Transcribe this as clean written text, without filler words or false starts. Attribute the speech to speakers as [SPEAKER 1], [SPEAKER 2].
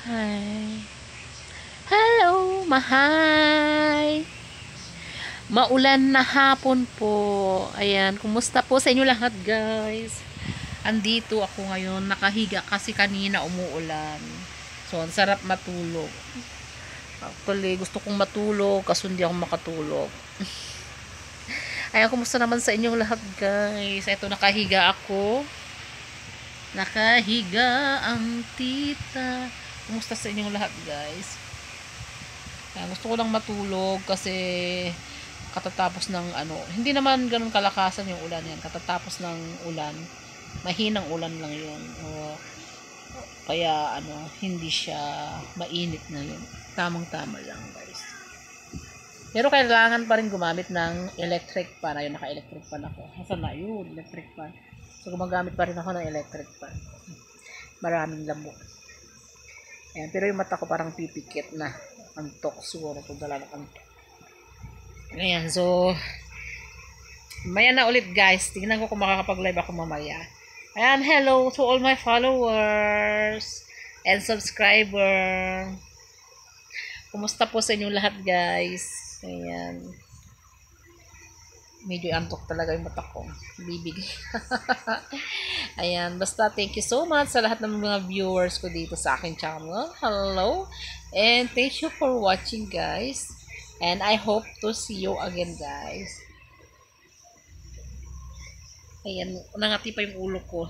[SPEAKER 1] Hi. Hello, mahay. Maulan na hapon po. Ayan, kumusta po sa inyo lahat, guys? Andito ako ngayon, nakahiga kasi kanina umuulan. So, ang sarap matulog. Actually, gusto kong matulog kasi hindi ako makatulog. Ayan, kumusta naman sa inyong lahat, guys? Ito, nakahiga ako. Nakahiga ang tita. Kumusta sa inyong lahat, guys? Gusto ko lang matulog kasi katatapos ng hindi naman ganun kalakasan yung ulan yan. Katatapos ng ulan, mahinang ulan lang yun. Kaya hindi siya mainit na yun. Tamang-tama lang, guys. Pero kailangan pa rin gumamit ng electric fan. Ayun, naka-electric fan ako. Asan na yun? Electric fan. So, gumagamit pa rin ako ng electric fan. Maraming lamok. Ayan, pero yung mata ko parang pipikit na. Antok siguro kung dala ng antok. Ayan, so maya na ulit, guys. Tingnan ko kung makakapag-live ako mamaya. Ayan, hello to all my followers and subscriber. Kumusta po sa inyong lahat, guys? Ayan. Medyo antok talaga yung mata ko. Bibig. Ayan, basta thank you so much sa lahat ng mga viewers ko dito sa aking channel. Hello. And thank you for watching, guys. And I hope to see you again, guys. Ayan, nangati pa yung ulo ko.